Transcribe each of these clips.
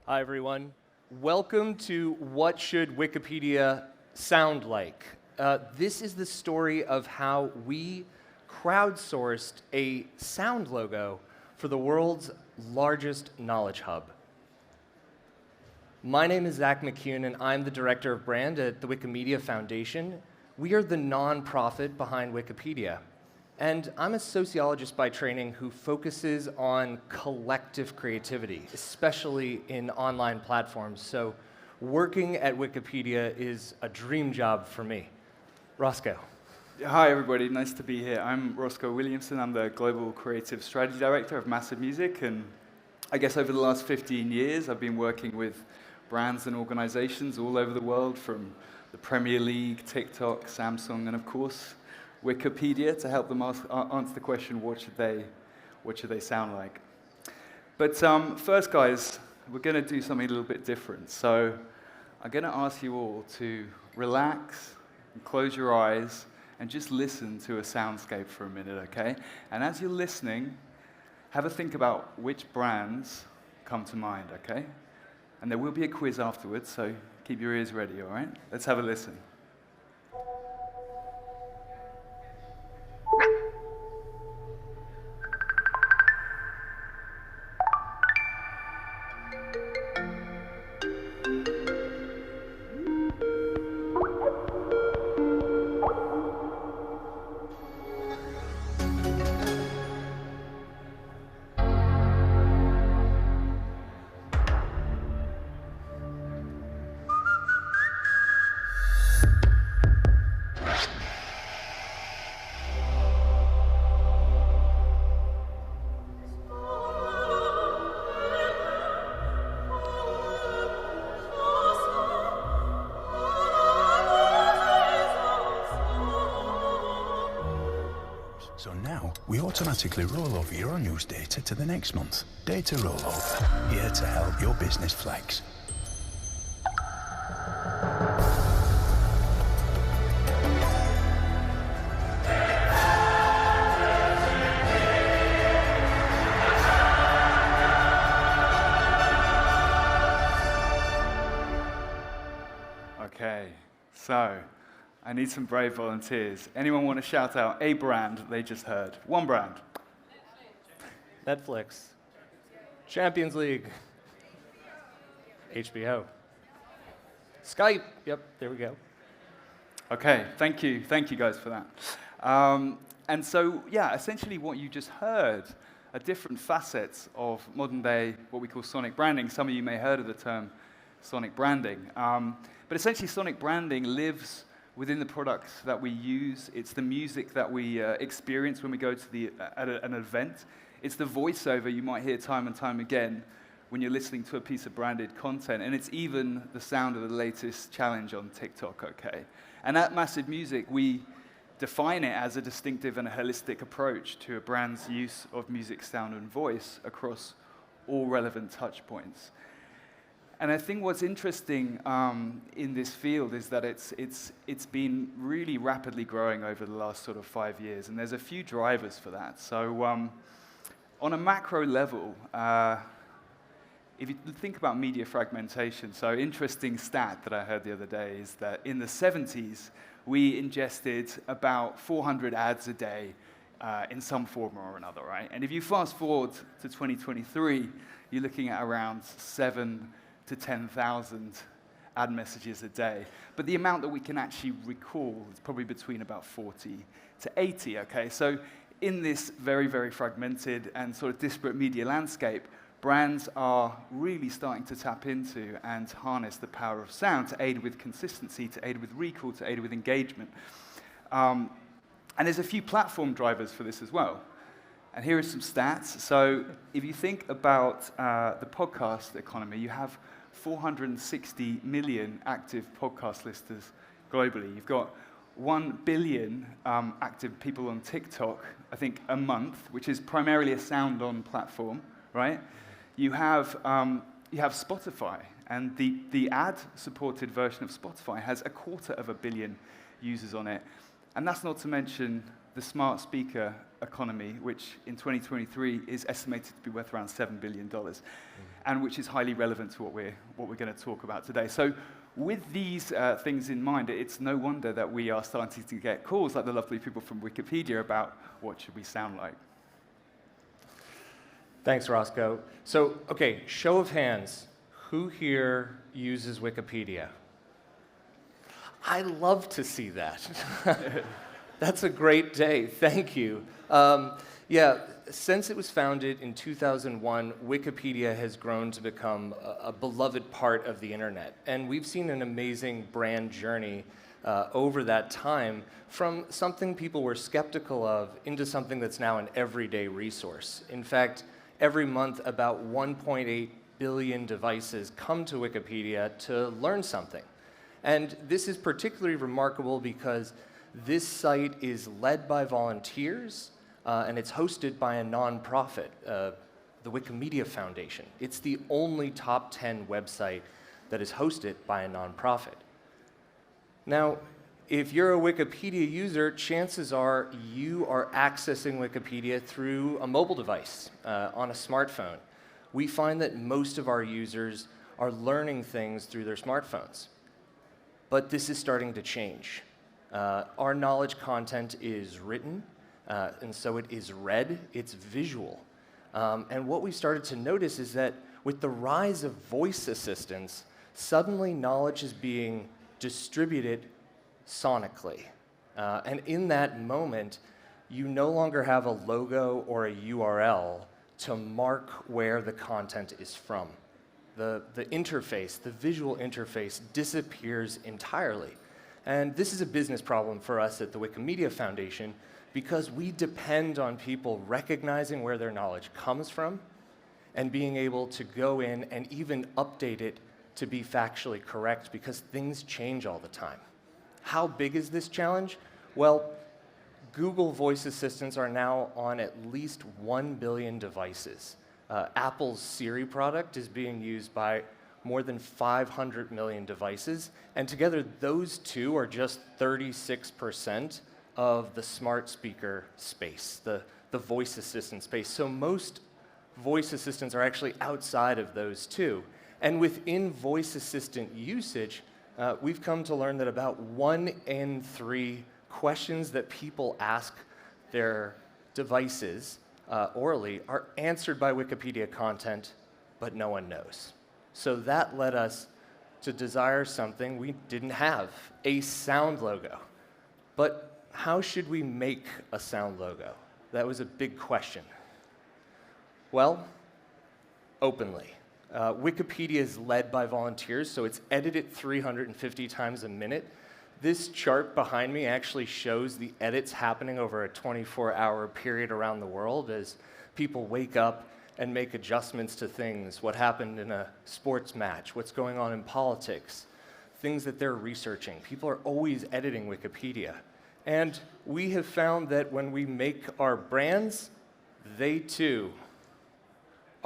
Hi, everyone. Welcome to What Should Wikipedia Sound Like? This is the story of how we crowdsourced a sound logo for the world's largest knowledge hub. My name is Zack McCune, and I'm the Director of Brand at the Wikimedia Foundation. We are the nonprofit behind Wikipedia. And I'm a sociologist by training who focuses on collective creativity, especially in online platforms. So working at Wikipedia is a dream job for me. Roscoe. Hi, everybody. Nice to be here. I'm Roscoe Williamson. I'm the Global Creative Strategy Director of MassiveMusic. And I guess over the last 15 years, I've been working with brands and organizations all over the world, from the Premier League, TikTok, Samsung, and of course, Wikipedia, to help them answer the question, what should they sound like? But first, guys, we're going to do something a little bit different. So I'm going to ask you all to relax and close your eyes and just listen to a soundscape for a minute, okay? And as you're listening, have a think about which brands come to mind, okay? And there will be a quiz afterwards, so keep your ears ready, all right? Let's have a listen. So now, we automatically roll over your unused data to the next month. Data rollover, here to help your business flex. Okay, so I need some brave volunteers. Anyone want to shout out a brand they just heard? One brand. Netflix. Champions League. HBO. Skype. Yep, there we go. Okay, thank you guys for that. And so, yeah, essentially what you just heard are different facets of modern day, what we call sonic branding. Some of you may have heard of the term sonic branding. But essentially sonic branding lives within the products that we use. It's the music that we experience when we go to an event. It's the voiceover you might hear time and time again when you're listening to a piece of branded content. And it's even the sound of the latest challenge on TikTok, okay? And at MassiveMusic, we define it as a distinctive and a holistic approach to a brand's use of music, sound, and voice across all relevant touch points. And I think what's interesting in this field is that it's been really rapidly growing over the last sort of 5 years, and there's a few drivers for that. So on a macro level, if you think about media fragmentation, so interesting stat that I heard the other day is that in the 70s, we ingested about 400 ads a day in some form or another, right? And if you fast forward to 2023, you're looking at around 7,000 to 10,000 ad messages a day. But the amount that we can actually recall is probably between about 40 to 80, okay? So in this very, very fragmented and sort of disparate media landscape, brands are really starting to tap into and harness the power of sound to aid with consistency, to aid with recall, to aid with engagement. And there's a few platform drivers for this as well. And here are some stats. So if you think about the podcast economy, you have 460 million active podcast listeners globally. You've got 1 billion active people on TikTok, I think, a month, which is primarily a sound-on platform, right? You have Spotify, and the ad-supported version of Spotify has 250 million users on it. And that's not to mention the smart speaker economy, which in 2023 is estimated to be worth around $7 billion, and which is highly relevant to what we're going to talk about today. So with these things in mind, it's no wonder that we are starting to get calls like the lovely people from Wikipedia about what should we sound like. Thanks, Roscoe. So, okay, show of hands. Who here uses Wikipedia? I love to see that. That's a great day. Thank you. Yeah, since it was founded in 2001, Wikipedia has grown to become a beloved part of the internet. And we've seen an amazing brand journey over that time from something people were skeptical of into something that's now an everyday resource. In fact, every month about 1.8 billion devices come to Wikipedia to learn something. And this is particularly remarkable because this site is led by volunteers, and it's hosted by a nonprofit, the Wikimedia Foundation. It's the only top 10 website that is hosted by a nonprofit. Now, if you're a Wikipedia user, chances are you are accessing Wikipedia through a mobile device, on a smartphone. We find that most of our users are learning things through their smartphones. But this is starting to change. Our knowledge content is written, and so it is read, it's visual. And what we started to notice is that with the rise of voice assistants, suddenly knowledge is being distributed sonically. And in that moment, you no longer have a logo or a URL to mark where the content is from. The interface, the visual interface, disappears entirely. And this is a business problem for us at the Wikimedia Foundation because we depend on people recognizing where their knowledge comes from and being able to go in and even update it to be factually correct because things change all the time. How big is this challenge? Well, Google voice assistants are now on at least 1 billion devices. Apple's Siri product is being used by more than 500 million devices, and together those two are just 36% of the smart speaker space, the voice assistant space. So most voice assistants are actually outside of those two. And within voice assistant usage, we've come to learn that about 1 in 3 questions that people ask their devices orally are answered by Wikipedia content, but no one knows. So that led us to desire something we didn't have, a sound logo. But how should we make a sound logo? That was a big question. Well, openly. Wikipedia is led by volunteers, so it's edited 350 times a minute. This chart behind me actually shows the edits happening over a 24-hour period around the world as people wake up and make adjustments to things, what happened in a sports match, what's going on in politics, things that they're researching. People are always editing Wikipedia. And we have found that when we make our brands, they too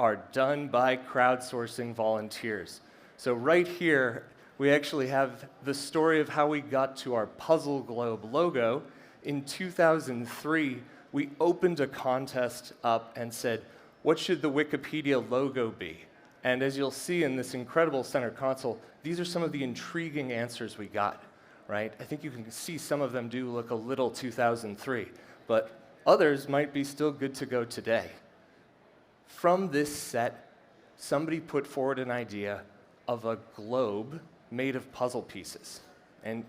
are done by crowdsourcing volunteers. So right here, we actually have the story of how we got to our puzzle globe logo. In 2003, we opened a contest up and said, what should the Wikipedia logo be? And as you'll see in this incredible center console, these are some of the intriguing answers we got, right? I think you can see some of them do look a little 2003, but others might be still good to go today. From this set, somebody put forward an idea of a globe made of puzzle pieces. And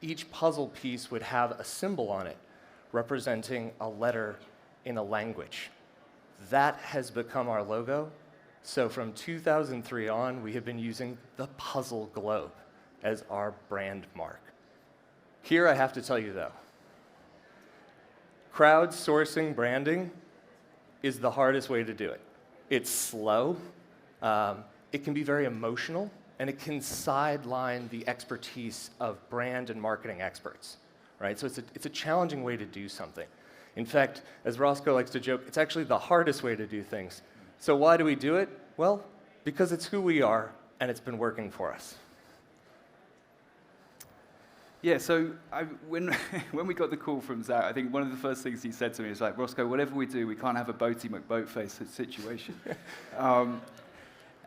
each puzzle piece would have a symbol on it representing a letter in a language. That has become our logo. So from 2003 on, we have been using the puzzle globe as our brand mark. Here I have to tell you though, crowdsourcing branding is the hardest way to do it. It's slow, it can be very emotional, and it can sideline the expertise of brand and marketing experts, right? So it's a challenging way to do something. In fact, as Roscoe likes to joke, it's actually the hardest way to do things. So why do we do it? Well, because it's who we are, and it's been working for us. Yeah, so when we got the call from Zack, I think one of the first things he said to me was like, Roscoe, whatever we do, we can't have a Boaty McBoatface situation.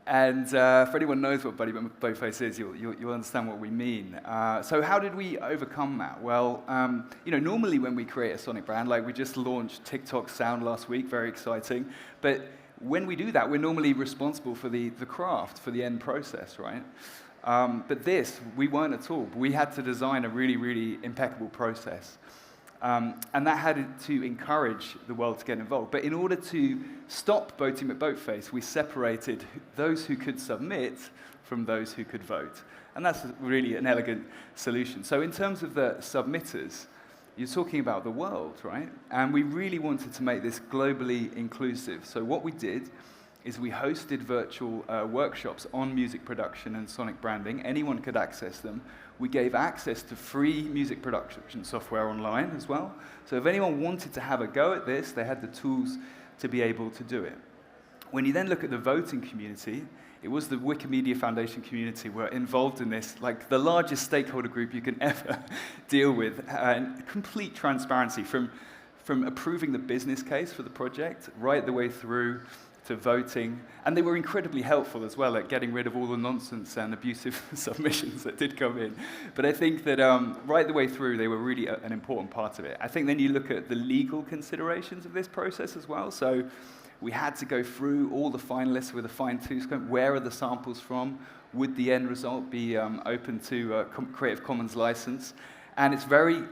And for anyone who knows what Buddy McBoatface is, you'll understand what we mean. So how did we overcome that? Well, normally when we create a sonic brand, like we just launched TikTok Sound last week, very exciting. But when we do that, we're normally responsible for the craft, for the end process, right? But this, we weren't at all. We had to design a really, really impeccable process. And that had to encourage the world to get involved. But in order to stop Boaty McBoatface, we separated those who could submit from those who could vote. And that's really an elegant solution. So in terms of the submitters, you're talking about the world, right? And we really wanted to make this globally inclusive. So what we did is we hosted virtual workshops on music production and sonic branding. Anyone could access them. We gave access to free music production software online as well. So if anyone wanted to have a go at this, they had the tools to be able to do it. When you then look at the voting community, it was the Wikimedia Foundation community were involved in this, like the largest stakeholder group you can ever deal with, and complete transparency from approving the business case for the project right the way through to voting. And they were incredibly helpful as well at getting rid of all the nonsense and abusive submissions that did come in. But I think that right the way through, they were really an important part of it. I think then you look at the legal considerations of this process as well. So we had to go through all the finalists with a fine-tooth comb. Where are the samples from? Would the end result be open to Creative Commons license? And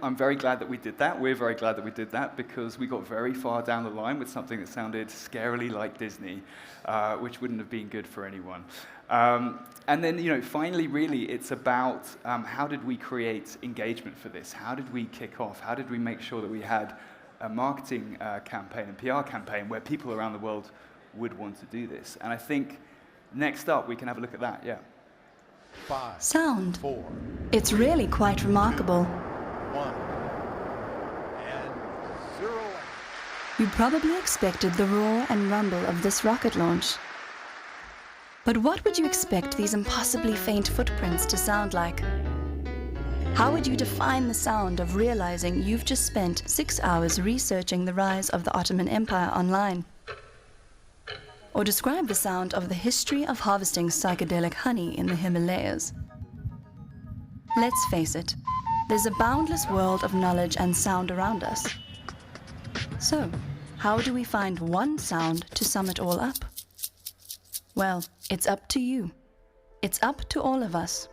I'm very glad that we did that. We're very glad that we did that because we got very far down the line with something that sounded scarily like Disney, which wouldn't have been good for anyone. And then, finally, really, it's about how did we create engagement for this? How did we kick off? How did we make sure that we had a marketing campaign and PR campaign where people around the world would want to do this? And I think next up, we can have a look at that, yeah. 5, Sound. 4, It's really quite remarkable. 1, and 0. You probably expected the roar and rumble of this rocket launch. But what would you expect these impossibly faint footprints to sound like? How would you define the sound of realizing you've just spent 6 hours researching the rise of the Ottoman Empire online? Or describe the sound of the history of harvesting psychedelic honey in the Himalayas? Let's face it, there's a boundless world of knowledge and sound around us. So, how do we find one sound to sum it all up? Well, it's up to you. It's up to all of us.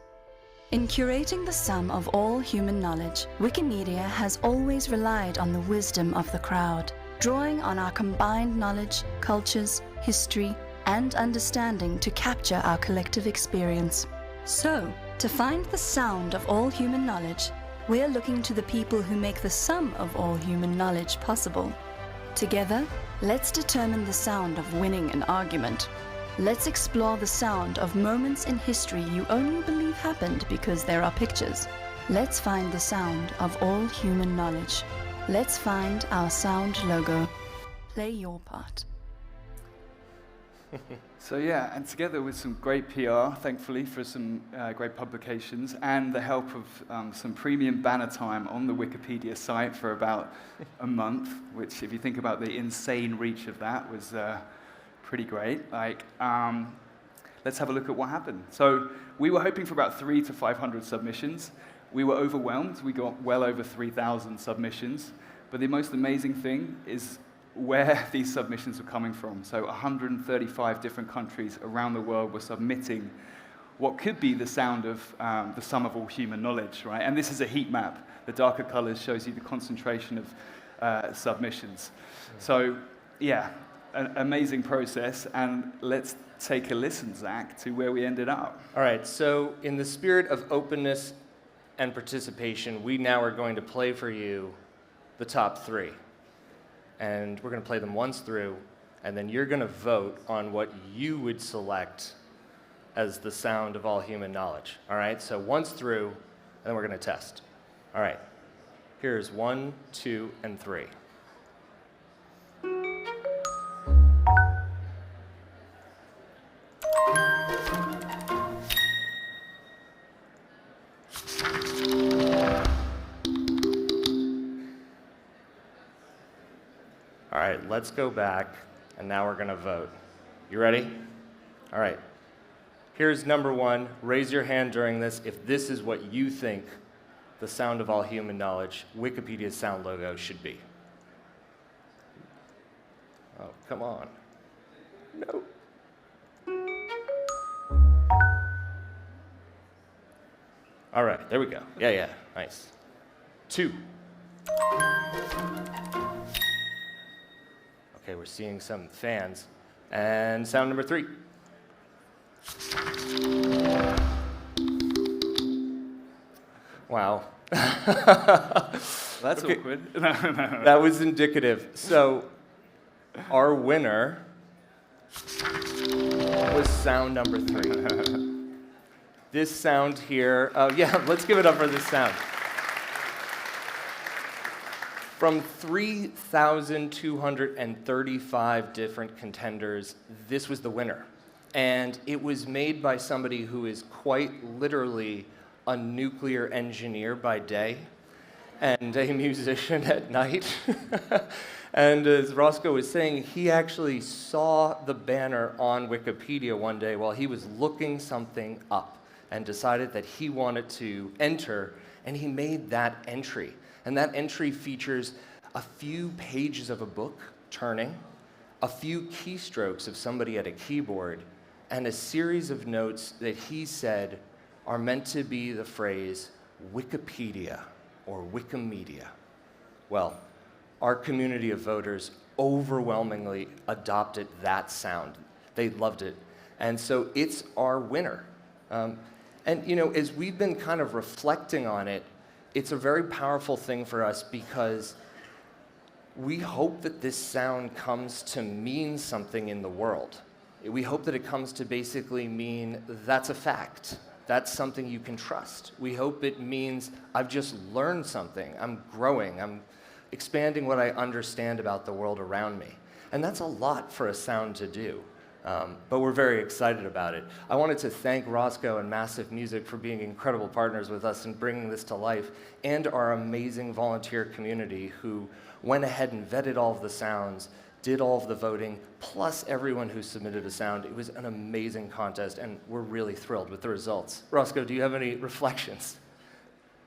In curating the sum of all human knowledge, Wikimedia has always relied on the wisdom of the crowd, drawing on our combined knowledge, cultures, history, and understanding to capture our collective experience. So, to find the sound of all human knowledge, we're looking to the people who make the sum of all human knowledge possible. Together, let's determine the sound of winning an argument. Let's explore the sound of moments in history you only believe happened because there are pictures. Let's find the sound of all human knowledge. Let's find our sound logo. Play your part. So yeah, and together with some great PR, thankfully, for some great publications, and the help of some premium banner time on the Wikipedia site for about a month, which, if you think about the insane reach of that, was pretty great. Let's have a look at what happened. So we were hoping for about 300 to 500 submissions. We were overwhelmed. We got well over 3,000 submissions. But the most amazing thing is where these submissions were coming from. So 135 different countries around the world were submitting what could be the sound of the sum of all human knowledge, right? And this is a heat map. The darker colors shows you the concentration of submissions. So, yeah, an amazing process. And let's take a listen, Zack, to where we ended up. All right, so in the spirit of openness and participation, we now are going to play for you the top 3. And we're going to play them once through, and then you're going to vote on what you would select as the sound of all human knowledge. All right, so once through, and then we're going to test. All right, here's 1, 2, and 3. All right, let's go back, and now we're going to vote. You ready? All right. Here's number one. Raise your hand during this if this is what you think the sound of all human knowledge, Wikipedia's sound logo, should be. Oh, come on. No. All right, there we go. Yeah, nice. 2. Okay, we're seeing some fans. And sound number 3. Wow. That's okay. awkward. That was indicative. So, our winner was sound number 3. This sound here, yeah, let's give it up for this sound. From 3,235 different contenders, this was the winner. And it was made by somebody who is quite literally a nuclear engineer by day and a musician at night. And as Roscoe was saying, he actually saw the banner on Wikipedia one day while he was looking something up and decided that he wanted to enter, and he made that entry. And that entry features a few pages of a book turning, a few keystrokes of somebody at a keyboard, and a series of notes that he said are meant to be the phrase Wikipedia or Wikimedia. Well, our community of voters overwhelmingly adopted that sound. They loved it. And so it's our winner. And you know, as we've been kind of reflecting on it, it's a very powerful thing for us because we hope that this sound comes to mean something in the world. We hope that it comes to basically mean that's a fact. That's something you can trust. We hope it means I've just learned something. I'm growing. I'm expanding what I understand about the world around me. And that's a lot for a sound to do. But we're very excited about it. I wanted to thank Roscoe and MassiveMusic for being incredible partners with us in bringing this to life, and our amazing volunteer community who went ahead and vetted all of the sounds, did all of the voting, plus everyone who submitted a sound. It was an amazing contest, and we're really thrilled with the results. Roscoe, do you have any reflections?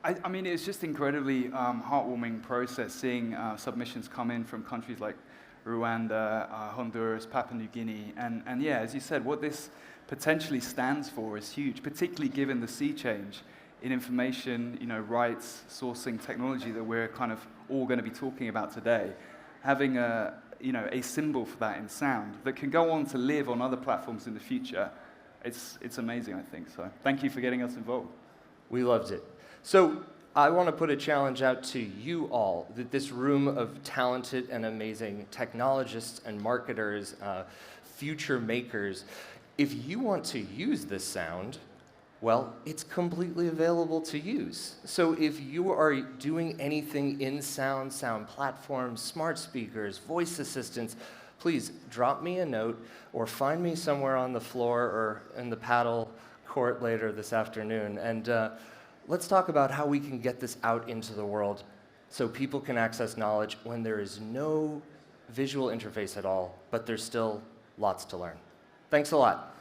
I mean, it's just incredibly heartwarming process seeing submissions come in from countries like Rwanda, Honduras, Papua New Guinea, and yeah, as you said, what this potentially stands for is huge, particularly given the sea change in information, rights, sourcing, technology that we're kind of all going to be talking about today. Having a symbol for that in sound that can go on to live on other platforms in the future, it's amazing, I think. So thank you for getting us involved. We loved it. So I want to put a challenge out to you all, that this room of talented and amazing technologists and marketers, future makers, if you want to use this sound, well, it's completely available to use. So if you are doing anything in sound platforms, smart speakers, voice assistants, please drop me a note or find me somewhere on the floor or in the paddle court later this afternoon. And let's talk about how we can get this out into the world so people can access knowledge when there is no visual interface at all, but there's still lots to learn. Thanks a lot.